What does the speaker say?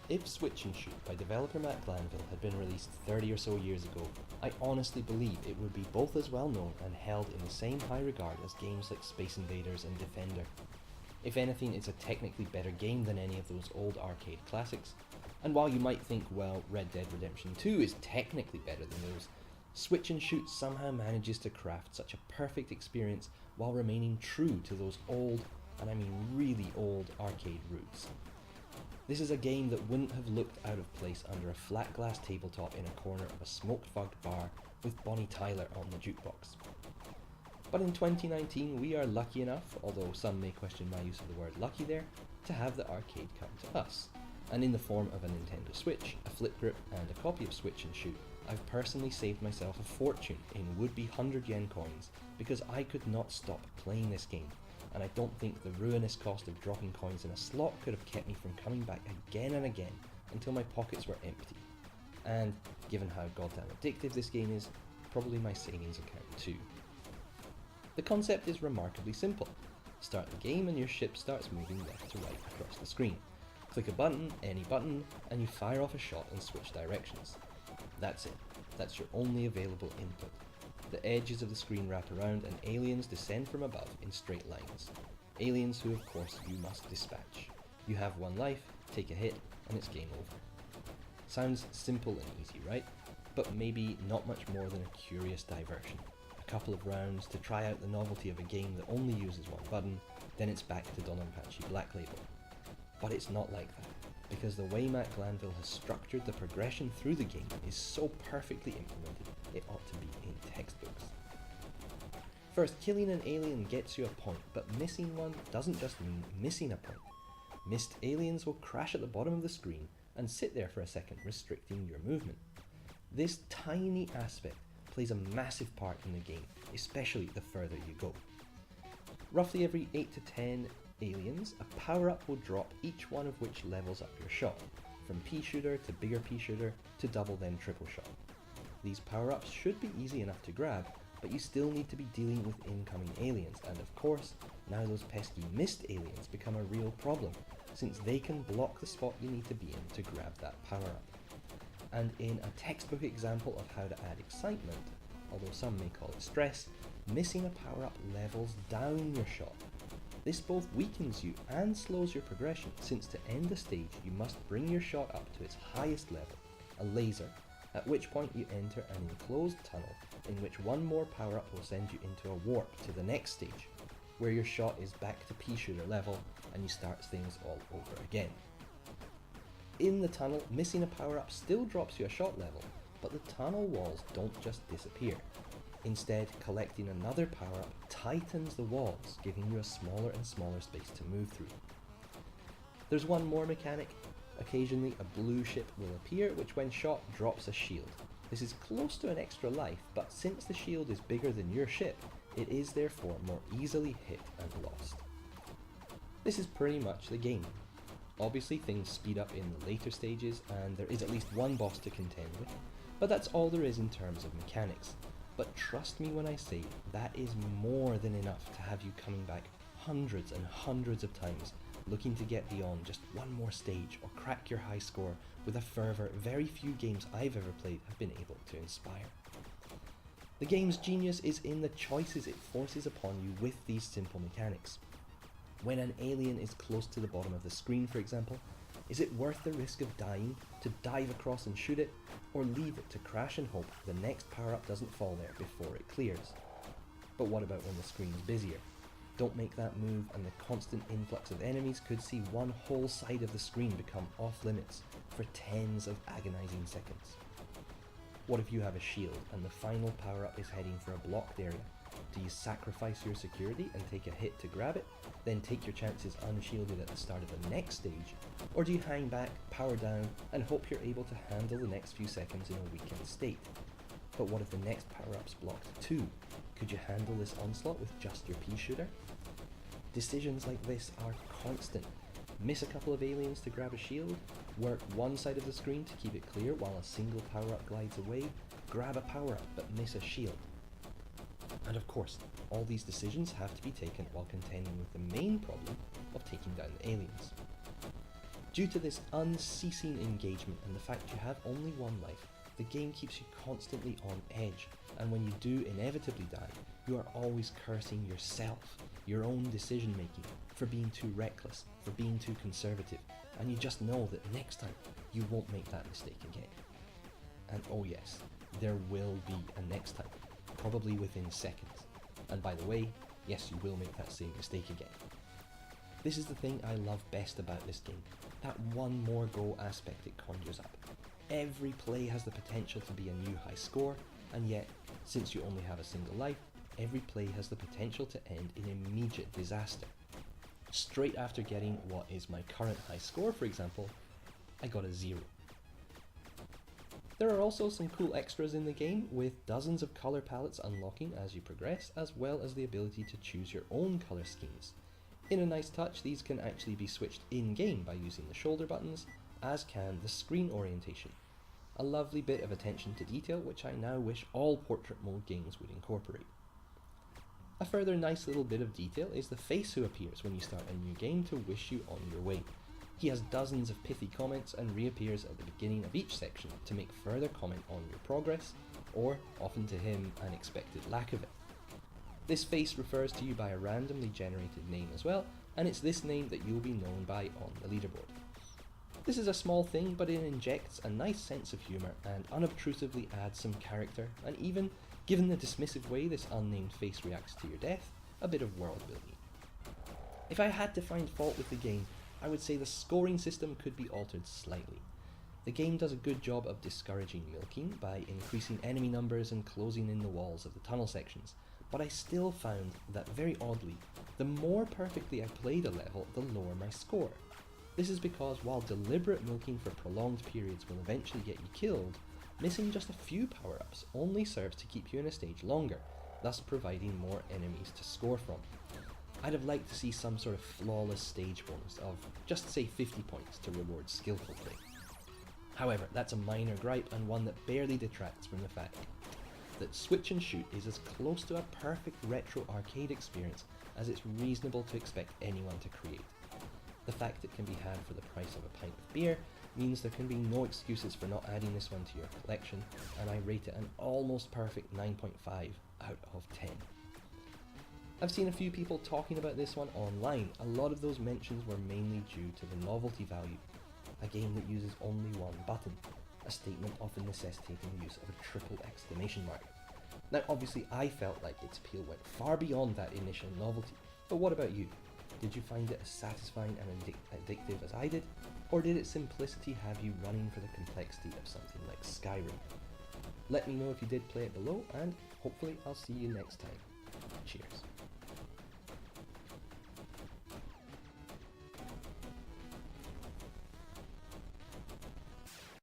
If Switch and Shoot by developer Matt Glanville had been released 30 or so years ago, I honestly believe it would be both as well known and held in the same high regard as games like Space Invaders and Defender. If anything, it's a technically better game than any of those old arcade classics. And while you might think, well, Red Dead Redemption 2 is technically better than those, Switch and Shoot somehow manages to craft such a perfect experience while remaining true to those old, and I mean really old, arcade roots. This is a game that wouldn't have looked out of place under a flat glass tabletop in a corner of a smoke-fogged bar with Bonnie Tyler on the jukebox. But in 2019 we are lucky enough, although some may question my use of the word lucky there, to have the arcade come to us. And in the form of a Nintendo Switch, a flip grip and a copy of Switch and Shoot, I've personally saved myself a fortune in would-be 100 yen coins because I could not stop playing this game. And I don't think the ruinous cost of dropping coins in a slot could have kept me from coming back again and again until my pockets were empty. And, given how goddamn addictive this game is, probably my savings account too. The concept is remarkably simple. Start the game and your ship starts moving left to right across the screen. Click a button, any button, and you fire off a shot and switch directions. That's it. That's your only available input. The edges of the screen wrap around and aliens descend from above in straight lines. Aliens who, of course, you must dispatch. You have one life, take a hit, and it's game over. Sounds simple and easy, right? But maybe not much more than a curious diversion. A couple of rounds to try out the novelty of a game that only uses one button, then it's back to Dononpachi Black Label. But it's not like that, because the way Matt Glanville has structured the progression through the game is so perfectly implemented, it ought to be in textbooks. First, killing an alien gets you a point, but missing one doesn't just mean missing a point. Missed aliens will crash at the bottom of the screen and sit there for a second, restricting your movement. This tiny aspect plays a massive part in the game, especially the further you go. Roughly every 8 to 10 aliens, a power-up will drop, each one of which levels up your shot, from pea shooter to bigger pea shooter to double then triple shot. These power-ups should be easy enough to grab, but you still need to be dealing with incoming aliens, and of course, now those pesky missed aliens become a real problem, since they can block the spot you need to be in to grab that power-up. And in a textbook example of how to add excitement, although some may call it stress, missing a power-up levels down your shot. This both weakens you and slows your progression, since to end the stage you must bring your shot up to its highest level, a laser, at which point you enter an enclosed tunnel in which one more power-up will send you into a warp to the next stage, where your shot is back to pea shooter level and you start things all over again. In the tunnel, missing a power-up still drops you a shot level, but the tunnel walls don't just disappear. Instead, collecting another power-up tightens the walls, giving you a smaller and smaller space to move through. There's one more mechanic. Occasionally a blue ship will appear, which when shot drops a shield. This is close to an extra life, but since the shield is bigger than your ship, it is therefore more easily hit and lost. This is pretty much the game. Obviously things speed up in the later stages, and there is at least one boss to contend with, but that's all there is in terms of mechanics. But trust me when I say that is more than enough to have you coming back hundreds and hundreds of times, looking to get beyond just one more stage or crack your high score with a fervour very few games I've ever played have been able to inspire. The game's genius is in the choices it forces upon you with these simple mechanics. When an alien is close to the bottom of the screen, for example, is it worth the risk of dying to dive across and shoot it, or leave it to crash and hope the next power-up doesn't fall there before it clears? But what about when the screen is busier? Don't make that move and the constant influx of enemies could see one whole side of the screen become off limits for tens of agonizing seconds. What if you have a shield and the final power-up is heading for a blocked area? Do you sacrifice your security and take a hit to grab it, then take your chances unshielded at the start of the next stage? Or do you hang back, power down, and hope you're able to handle the next few seconds in a weakened state? But what if the next power-up's blocked too? Could you handle this onslaught with just your pea shooter? Decisions like this are constant. Miss a couple of aliens to grab a shield, work one side of the screen to keep it clear while a single power-up glides away, grab a power-up but miss a shield. And of course, all these decisions have to be taken while contending with the main problem of taking down the aliens. Due to this unceasing engagement and the fact you have only one life, the game keeps you constantly on edge, and when you do inevitably die, you are always cursing yourself, your own decision making, for being too reckless, for being too conservative, and you just know that next time you won't make that mistake again. And oh yes, there will be a next time, probably within seconds. And by the way, yes, you will make that same mistake again. This is the thing I love best about this game, that one more go aspect it conjures up. Every play has the potential to be a new high score, and yet, since you only have a single life, every play has the potential to end in immediate disaster. Straight after getting what is my current high score, for example, I got a 0. There are also some cool extras in the game, with dozens of colour palettes unlocking as you progress, as well as the ability to choose your own colour schemes. In a nice touch, these can actually be switched in-game by using the shoulder buttons, as can the screen orientation. A lovely bit of attention to detail which I now wish all portrait mode games would incorporate. A further nice little bit of detail is the face who appears when you start a new game to wish you on your way. He has dozens of pithy comments and reappears at the beginning of each section to make further comment on your progress, or, often to him, an expected lack of it. This face refers to you by a randomly generated name as well, and it's this name that you'll be known by on the leaderboard. This is a small thing, but it injects a nice sense of humour and unobtrusively adds some character, and even, given the dismissive way this unnamed face reacts to your death, a bit of world building. If I had to find fault with the game, I would say the scoring system could be altered slightly. The game does a good job of discouraging milking by increasing enemy numbers and closing in the walls of the tunnel sections, but I still found that, very oddly, the more perfectly I played a level, the lower my score. This is because while deliberate milking for prolonged periods will eventually get you killed, missing just a few power-ups only serves to keep you in a stage longer, thus providing more enemies to score from. I'd have liked to see some sort of flawless stage bonus of, just say 50 points to reward skillful play. However, that's a minor gripe and one that barely detracts from the fact that Switch and Shoot is as close to a perfect retro arcade experience as it's reasonable to expect anyone to create. The fact it can be had for the price of a pint of beer means there can be no excuses for not adding this one to your collection, and I rate it an almost perfect 9.5 out of 10. I've seen a few people talking about this one online. A lot of those mentions were mainly due to the novelty value, a game that uses only one button, a statement often necessitating the use of a triple exclamation mark. Now obviously I felt like its appeal went far beyond that initial novelty, but what about you? Did you find it as satisfying and addictive as I did, or did its simplicity have you running for the complexity of something like Skyrim? Let me know if you did play it below, and hopefully I'll see you next time. Cheers.